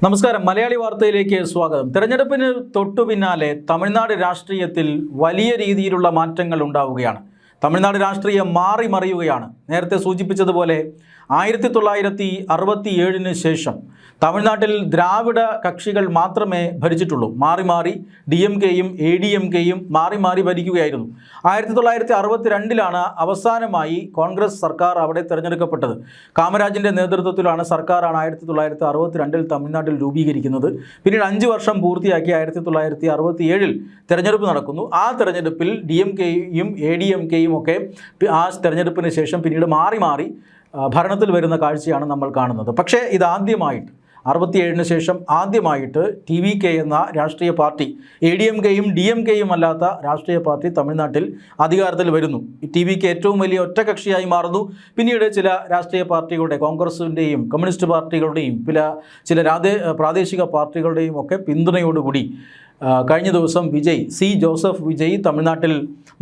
നമസ്കാരം. മലയാളി വാർത്തയിലേക്ക് സ്വാഗതം. തെരഞ്ഞെടുപ്പിന് തൊട്ടു പിന്നാലെ തമിഴ്നാട് രാഷ്ട്രീയത്തിൽ വലിയ രീതിയിലുള്ള മാറ്റങ്ങൾ ഉണ്ടാവുകയാണ്. തമിഴ്നാട് രാഷ്ട്രീയം മാറി മറിയുകയാണ്. നേരത്തെ സൂചിപ്പിച്ചതുപോലെ 1967 ശേഷം തമിഴ്നാട്ടിൽ ദ്രാവിഡ കക്ഷികൾ മാത്രമേ ഭരിച്ചിട്ടുള്ളൂ. മാറി മാറി DMKയും ADMKയും മാറി മാറി ഭരിക്കുകയായിരുന്നു. 1962 അവസാനമായി കോൺഗ്രസ് സർക്കാർ അവിടെ തിരഞ്ഞെടുക്കപ്പെട്ടത്. കാമരാജിൻ്റെ നേതൃത്വത്തിലാണ് സർക്കാരാണ് 1962 തമിഴ്നാട്ടിൽ രൂപീകരിക്കുന്നത്. പിന്നീട് 5 വർഷം പൂർത്തിയാക്കി 1967 തെരഞ്ഞെടുപ്പ് നടക്കുന്നു. ആ തെരഞ്ഞെടുപ്പിൽ DMKയും ADMKയും ഒക്കെ ആ തെരഞ്ഞെടുപ്പിന് ശേഷം പിന്നീട് മാറി മാറി ഭരണത്തിൽ വരുന്ന കാഴ്ചയാണ് നമ്മൾ കാണുന്നത്. പക്ഷേ ഇതാദ്യമായിട്ട് 67 ശേഷം ആദ്യമായിട്ട് TVK എന്ന രാഷ്ട്രീയ പാർട്ടി, ADMKയും DMKയും അല്ലാത്ത രാഷ്ട്രീയ പാർട്ടി തമിഴ്നാട്ടിൽ അധികാരത്തിൽ വരുന്നു. TVK ഏറ്റവും വലിയ ഒറ്റകക്ഷിയായി മാറുന്നു. പിന്നീട് ചില രാഷ്ട്രീയ പാർട്ടികളുടെ, കോൺഗ്രസിൻ്റെയും കമ്മ്യൂണിസ്റ്റ് പാർട്ടികളുടെയും ചില പ്രാദേശിക പാർട്ടികളുടെയും ഒക്കെ പിന്തുണയോടുകൂടി കഴിഞ്ഞ ദിവസം ജോസഫ് വിജയ് തമിഴ്നാട്ടിൽ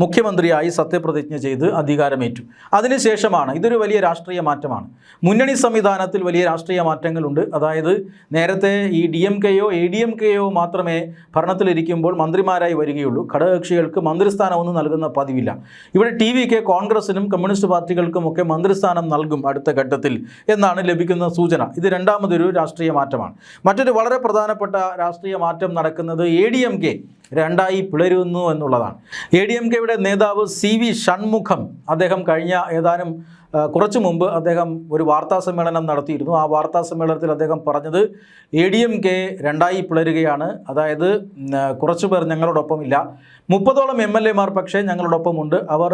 മുഖ്യമന്ത്രിയായി സത്യപ്രതിജ്ഞ ചെയ്ത് അധികാരമേറ്റു. അതിനുശേഷമാണ് ഇതൊരു വലിയ രാഷ്ട്രീയ മാറ്റമാണ്. മുന്നണി സംവിധാനത്തിൽ വലിയ രാഷ്ട്രീയ മാറ്റങ്ങളുണ്ട്. അതായത് നേരത്തെ ഈ DMKയോ ADMKയോ മാത്രമേ ഭരണത്തിലിരിക്കുമ്പോൾ മന്ത്രിമാരായി വരികയുള്ളൂ. ഘടകകക്ഷികൾക്ക് മന്ത്രിസ്ഥാനമൊന്നും നൽകുന്ന പതിവില്ല. ഇവിടെ TVK കോൺഗ്രസിനും കമ്മ്യൂണിസ്റ്റ് പാർട്ടികൾക്കുമൊക്കെ മന്ത്രിസ്ഥാനം നൽകും അടുത്ത ഘട്ടത്തിൽ എന്നാണ് ലഭിക്കുന്ന സൂചന. ഇത് രണ്ടാമതൊരു രാഷ്ട്രീയ മാറ്റമാണ്. മറ്റൊരു വളരെ പ്രധാനപ്പെട്ട രാഷ്ട്രീയ മാറ്റം നടക്കുന്നത് ADMK രണ്ടായി പിളരുന്നു എന്നുള്ളതാണ്. ADMKയുടെ നേതാവ് CV ഷൺമുഖം, അദ്ദേഹം കഴിഞ്ഞ കുറച്ചു മുമ്പ് അദ്ദേഹം ഒരു വാർത്താ സമ്മേളനം നടത്തിയിരുന്നു. ആ വാർത്താ സമ്മേളനത്തിൽ അദ്ദേഹം പറഞ്ഞത് ADMK രണ്ടായി പിളരുകയാണ്. അതായത് കുറച്ചു പേർ ഞങ്ങളോടൊപ്പമില്ല, 30ഓളം MLAമാർ പക്ഷേ ഞങ്ങളോടൊപ്പമുണ്ട്. അവർ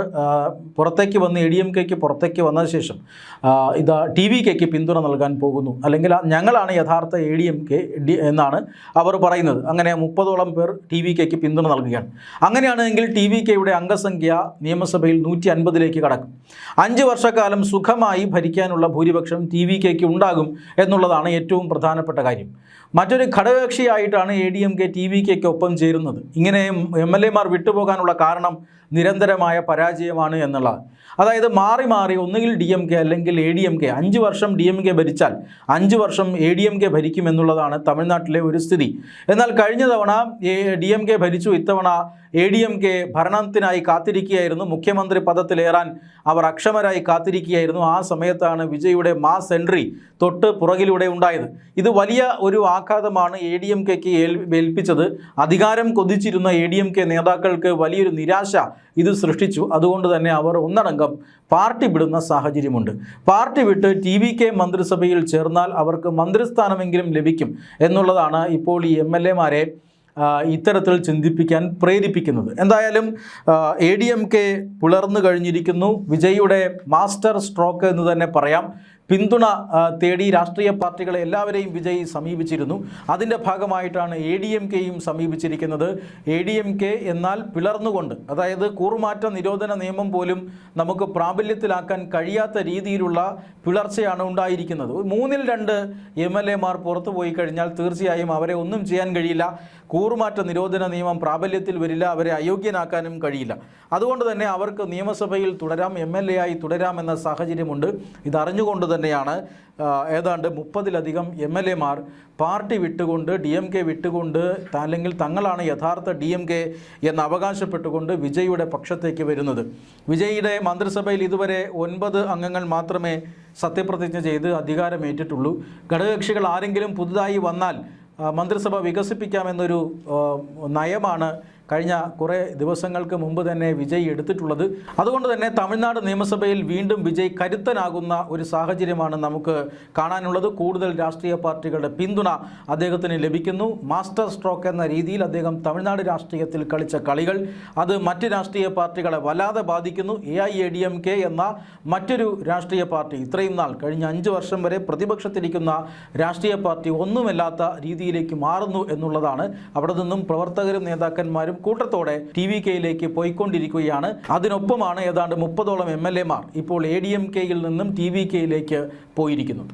പുറത്തേക്ക് വന്ന് ADMKയ്ക്ക് പുറത്തേക്ക് വന്ന ശേഷം TVKയ്ക്ക് പിന്തുണ നൽകാൻ പോകുന്നു, അല്ലെങ്കിൽ ഞങ്ങളാണ് യഥാർത്ഥ ADMK എന്നാണ് അവർ പറയുന്നത്. അങ്ങനെ 30ഓളം പേർ TVKയ്ക്ക് പിന്തുണ നൽകുകയാണ്. അങ്ങനെയാണെങ്കിൽ TVKയുടെ അംഗസംഖ്യ നിയമസഭയിൽ 150ലേക്ക് കടക്കും. 5 വർഷക്കാലം സുഖമായി ഭരിക്കാനുള്ള ഭൂരിപക്ഷം TVKയ്ക്ക് ഉണ്ടാകും എന്നുള്ളതാണ് ഏറ്റവും പ്രധാനപ്പെട്ട കാര്യം. മറ്റൊരു ഘടകകക്ഷിയായിട്ടാണ് ADMK TVKയ്ക്കൊപ്പം ചേരുന്നത്. ഇങ്ങനെ MLAമാർ വിട്ടുപോകാനുള്ള കാരണം നിരന്തരമായ പരാജയമാണ് എന്നുള്ളത്. അതായത് മാറി മാറി ഒന്നുകിൽ DMK അല്ലെങ്കിൽ ADMK, 5 വർഷം DMK ഭരിച്ചാൽ 5 വർഷം ADMK ഭരിക്കുമെന്നുള്ളതാണ് തമിഴ്നാട്ടിലെ ഒരു സ്ഥിതി. എന്നാൽ കഴിഞ്ഞ തവണ DMK ഭരിച്ചു, ഇത്തവണ ADMK ഭരണത്തിനായി കാത്തിരിക്കുകയായിരുന്നു. മുഖ്യമന്ത്രി പദത്തിലേറാൻ അവർ അക്ഷമരായി കാത്തിരിക്കുകയായിരുന്നു. ആ സമയത്താണ് വിജയുടെ മാസ് എൻട്രി തൊട്ട് പുറകിലൂടെ ഉണ്ടായത്. ഇത് വലിയ ഒരു ആഘാതമാണ് ADMKയ്ക്ക് ഏൽപ്പിച്ചത്. അധികാരം കൊതിച്ചിരുന്ന ADMK നേതാക്കൾക്ക് വലിയൊരു നിരാശ ഇത് സൃഷ്ടിച്ചു. അതുകൊണ്ട് തന്നെ അവർ ഒന്നടങ്കം പാർട്ടി വിടുന്ന സാഹചര്യമുണ്ട്. പാർട്ടി വിട്ട് TVK മന്ത്രിസഭയിൽ ചേർന്നാൽ അവർക്ക് മന്ത്രിസ്ഥാനമെങ്കിലും ലഭിക്കും എന്നുള്ളതാണ് ഇപ്പോൾ ഈ MLAമാരെ ഇത്തരത്തിൽ ചിന്തിപ്പിക്കാൻ പ്രേരിപ്പിക്കുന്നത്. എന്തായാലും ADMK പിളർന്നു കഴിഞ്ഞിരിക്കുന്നു. വിജയുടെ മാസ്റ്റർ സ്ട്രോക്ക് എന്ന് തന്നെ പറയാം. പിന്തുണ തേടി രാഷ്ട്രീയ പാർട്ടികളെ എല്ലാവരെയും വിജയ് സമീപിച്ചിരുന്നു. അതിൻ്റെ ഭാഗമായിട്ടാണ് ADMKയും സമീപിച്ചിരിക്കുന്നത്. ADMK എന്നാൽ പിളർന്നുകൊണ്ട്, അതായത് കൂറുമാറ്റ നിരോധന നിയമം പോലും നമുക്ക് പ്രാബല്യത്തിലാക്കാൻ കഴിയാത്ത രീതിയിലുള്ള പിളർച്ചയാണ് ഉണ്ടായിരിക്കുന്നത്. 3-ൽ 2 MLAമാർ പുറത്തു പോയി കഴിഞ്ഞാൽ തീർച്ചയായും അവരെ ഒന്നും ചെയ്യാൻ കഴിയില്ല. കൂറുമാറ്റ നിരോധന നിയമം പ്രാബല്യത്തിൽ വരില്ല, അവരെ അയോഗ്യനാക്കാനും കഴിയില്ല. അതുകൊണ്ട് തന്നെ അവർക്ക് നിയമസഭയിൽ തുടരാം, MLA ആയി തുടരാമെന്ന സാഹചര്യമുണ്ട്. ഇതറിഞ്ഞുകൊണ്ട് തന്നെയാണ് ഏതാണ്ട് 30-ലധികം MLAമാർ പാർട്ടി വിട്ടുകൊണ്ട്, DMK വിട്ടുകൊണ്ട്, അല്ലെങ്കിൽ തങ്ങളാണ് യഥാർത്ഥ DMK എന്ന് അവകാശപ്പെട്ടുകൊണ്ട് വിജയുടെ പക്ഷത്തേക്ക് വരുന്നത്. വിജയുടെ മന്ത്രിസഭയിൽ ഇതുവരെ 9 അംഗങ്ങൾ മാത്രമേ സത്യപ്രതിജ്ഞ ചെയ്ത് അധികാരമേറ്റിട്ടുള്ളൂ. ഘടകകക്ഷികൾ ആരെങ്കിലും പുതുതായി വന്നാൽ മന്ത്രിസഭ വികസിപ്പിക്കാമെന്നൊരു നയമാണ് കഴിഞ്ഞ കുറേ ദിവസങ്ങൾക്ക് മുമ്പ് തന്നെ വിജയ് എടുത്തിട്ടുള്ളത്. അതുകൊണ്ട് തന്നെ തമിഴ്നാട് നിയമസഭയിൽ വീണ്ടും വിജയ് കരുത്തനാകുന്ന ഒരു സാഹചര്യമാണ് നമുക്ക് കാണാനുള്ളത്. കൂടുതൽ രാഷ്ട്രീയ പാർട്ടികളുടെ പിന്തുണ അദ്ദേഹത്തിന് ലഭിക്കുന്നു. മാസ്റ്റർ സ്ട്രോക്ക് എന്ന രീതിയിൽ അദ്ദേഹം തമിഴ്നാട് രാഷ്ട്രീയത്തിൽ കളിച്ച കളികൾ അത് മറ്റ് രാഷ്ട്രീയ പാർട്ടികളെ വല്ലാതെ ബാധിക്കുന്നു. AIADMK എന്ന മറ്റൊരു രാഷ്ട്രീയ പാർട്ടി ഇത്രയും നാൾ കഴിഞ്ഞ 5 വർഷം വരെ പ്രതിപക്ഷത്തിരിക്കുന്ന രാഷ്ട്രീയ പാർട്ടി ഒന്നുമല്ലാത്ത രീതിയിലേക്ക് മാറുന്നു എന്നുള്ളതാണ്. അവിടെ നിന്നും പ്രവർത്തകരും നേതാക്കന്മാരും കൂട്ടത്തോടെ TVKയിലേക്ക് പോയിക്കൊണ്ടിരിക്കുകയാണ്. അതിനൊപ്പമാണ് ഏതാണ്ട് 30ഓളം MLAമാർ ഇപ്പോൾ ADMKയിൽ നിന്നും TVKയിലേക്ക് പോയിരിക്കുന്നത്.